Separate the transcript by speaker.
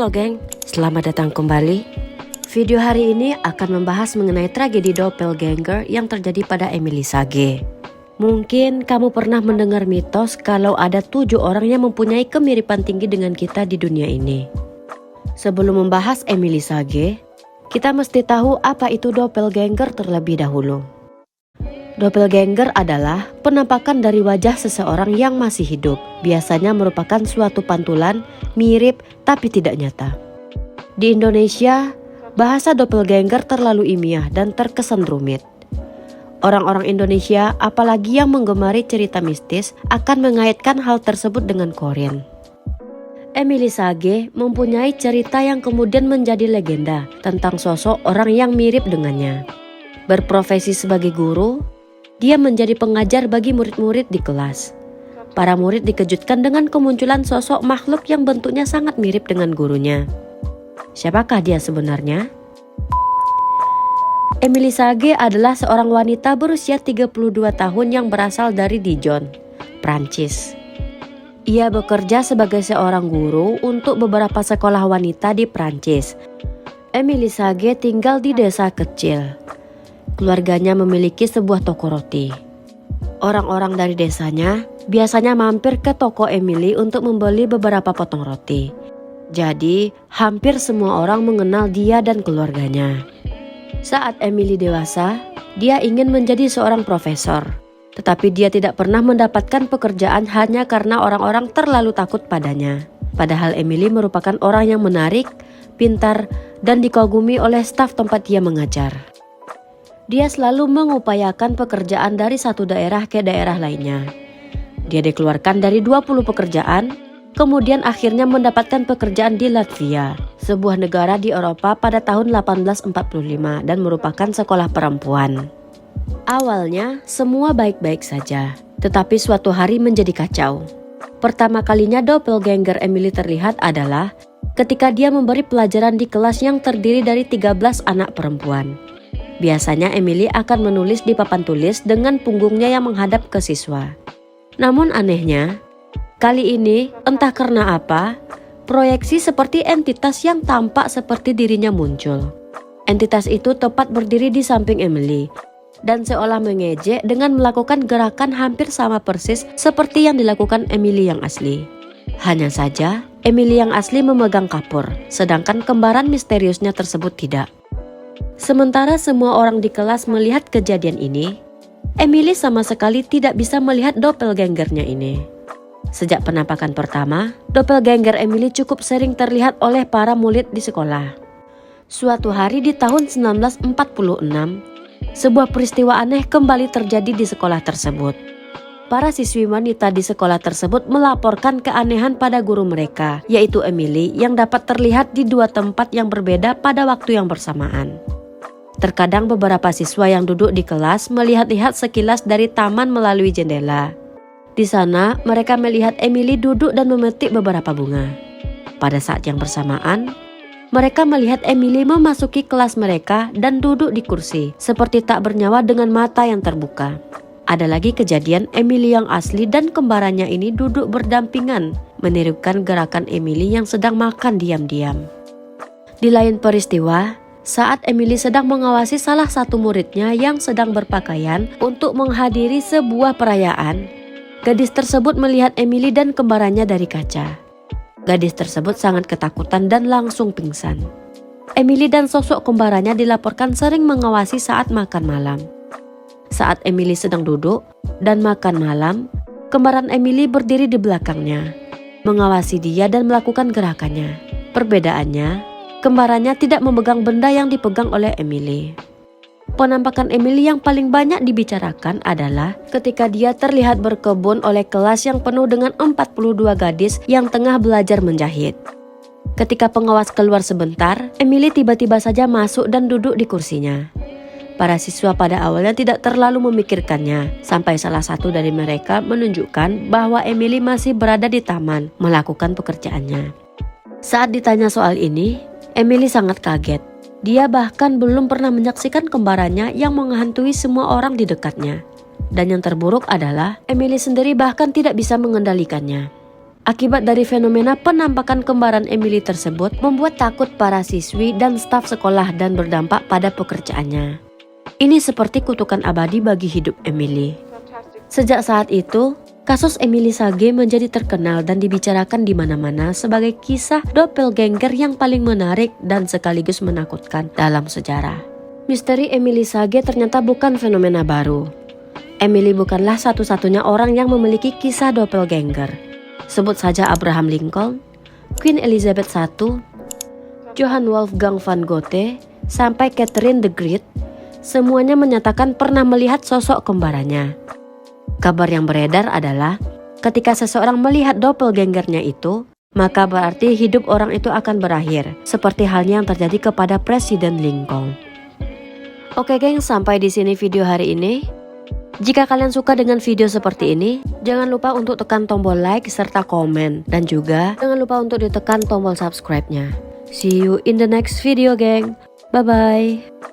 Speaker 1: Halo geng, selamat datang kembali. Video hari ini akan membahas mengenai tragedi doppelganger yang terjadi pada Emily Sage. Mungkin kamu pernah mendengar mitos kalau ada 7 orang yang mempunyai kemiripan tinggi dengan kita di dunia ini. Sebelum membahas Emily Sage, kita mesti tahu apa itu doppelganger terlebih dahulu. Doppelganger adalah penampakan dari wajah seseorang yang masih hidup. Biasanya merupakan suatu pantulan, mirip tapi tidak nyata. Di Indonesia, bahasa doppelganger terlalu ilmiah dan terkesan rumit. Orang-orang Indonesia, apalagi yang menggemari cerita mistis, akan mengaitkan hal tersebut dengan Korean. Emily Sage mempunyai cerita yang kemudian menjadi legenda tentang sosok orang yang mirip dengannya. Berprofesi sebagai guru, dia menjadi pengajar bagi murid-murid di kelas. Para murid dikejutkan dengan kemunculan sosok makhluk yang bentuknya sangat mirip dengan gurunya. Siapakah dia sebenarnya? Emily Sage adalah seorang wanita berusia 32 tahun yang berasal dari Dijon, Prancis. Ia bekerja sebagai seorang guru untuk beberapa sekolah wanita di Prancis. Emily Sage tinggal di desa kecil. Keluarganya memiliki sebuah toko roti. Orang-orang dari desanya biasanya mampir ke toko Emily untuk membeli beberapa potong roti. Jadi, hampir semua orang mengenal dia dan keluarganya. Saat Emily dewasa, dia ingin menjadi seorang profesor. Tetapi dia tidak pernah mendapatkan pekerjaan hanya karena orang-orang terlalu takut padanya. Padahal Emily merupakan orang yang menarik, pintar, dan dikagumi oleh staf tempat dia mengajar. Dia selalu mengupayakan pekerjaan dari satu daerah ke daerah lainnya. Dia dikeluarkan dari 20 pekerjaan, kemudian akhirnya mendapatkan pekerjaan di Latvia, sebuah negara di Eropa pada tahun 1845 dan merupakan sekolah perempuan. Awalnya semua baik-baik saja, tetapi suatu hari menjadi kacau. Pertama kalinya doppelganger Emily terlihat adalah ketika dia memberi pelajaran di kelas yang terdiri dari 13 anak perempuan. Biasanya Emily akan menulis di papan tulis dengan punggungnya yang menghadap ke siswa. Namun anehnya, kali ini entah karena apa, proyeksi seperti entitas yang tampak seperti dirinya muncul. Entitas itu tepat berdiri di samping Emily dan seolah mengejek dengan melakukan gerakan hampir sama persis seperti yang dilakukan Emily yang asli. Hanya saja, Emily yang asli memegang kapur, sedangkan kembaran misteriusnya tersebut tidak. Sementara semua orang di kelas melihat kejadian ini, Emily sama sekali tidak bisa melihat doppelgangernya ini. Sejak penampakan pertama, doppelganger Emily cukup sering terlihat oleh para murid di sekolah. Suatu hari di tahun 1946, sebuah peristiwa aneh kembali terjadi di sekolah tersebut. Para siswi wanita di sekolah tersebut melaporkan keanehan pada guru mereka, yaitu Emily, yang dapat terlihat di 2 tempat yang berbeda pada waktu yang bersamaan. Terkadang beberapa siswa yang duduk di kelas melihat-lihat sekilas dari taman melalui jendela. Di sana, mereka melihat Emily duduk dan memetik beberapa bunga. Pada saat yang bersamaan, mereka melihat Emily memasuki kelas mereka dan duduk di kursi, seperti tak bernyawa dengan mata yang terbuka. Ada lagi kejadian Emily yang asli dan kembarannya ini duduk berdampingan, menirukan gerakan Emily yang sedang makan diam-diam. Di lain peristiwa, saat Emily sedang mengawasi salah satu muridnya yang sedang berpakaian untuk menghadiri sebuah perayaan, gadis tersebut melihat Emily dan kembarannya dari kaca. Gadis tersebut sangat ketakutan dan langsung pingsan. Emily dan sosok kembarannya dilaporkan sering mengawasi saat makan malam. Saat Emily sedang duduk dan makan malam, kembaran Emily berdiri di belakangnya, mengawasi dia dan melakukan gerakannya. Perbedaannya, kembarannya tidak memegang benda yang dipegang oleh Emily. Penampakan Emily yang paling banyak dibicarakan adalah ketika dia terlihat berkebun oleh kelas yang penuh dengan 42 gadis yang tengah belajar menjahit. Ketika pengawas keluar sebentar, Emily tiba-tiba saja masuk dan duduk di kursinya. Para siswa pada awalnya tidak terlalu memikirkannya, sampai salah satu dari mereka menunjukkan bahwa Emily masih berada di taman melakukan pekerjaannya. Saat ditanya soal ini, Emily sangat kaget. Dia bahkan belum pernah menyaksikan kembarannya yang menghantui semua orang di dekatnya. Dan yang terburuk adalah Emily sendiri bahkan tidak bisa mengendalikannya. Akibat dari fenomena penampakan kembaran Emily tersebut membuat takut para siswi dan staf sekolah dan berdampak pada pekerjaannya. Ini seperti kutukan abadi bagi hidup Emily. Sejak saat itu, kasus Emily Sage menjadi terkenal dan dibicarakan di mana-mana sebagai kisah doppelganger yang paling menarik dan sekaligus menakutkan dalam sejarah. Misteri Emily Sage ternyata bukan fenomena baru. Emily bukanlah satu-satunya orang yang memiliki kisah doppelganger. Sebut saja Abraham Lincoln, Queen Elizabeth I, Johann Wolfgang van Goethe, sampai Catherine the Great, semuanya menyatakan pernah melihat sosok kembarannya. Kabar yang beredar adalah ketika seseorang melihat doppelgangernya itu, maka berarti hidup orang itu akan berakhir, seperti halnya yang terjadi kepada Presiden Lincoln. Oke geng, sampai di sini video hari ini. Jika kalian suka dengan video seperti ini, jangan lupa untuk tekan tombol like serta komen. Dan juga jangan lupa untuk ditekan tombol subscribe-nya. See you in the next video geng. Bye-bye.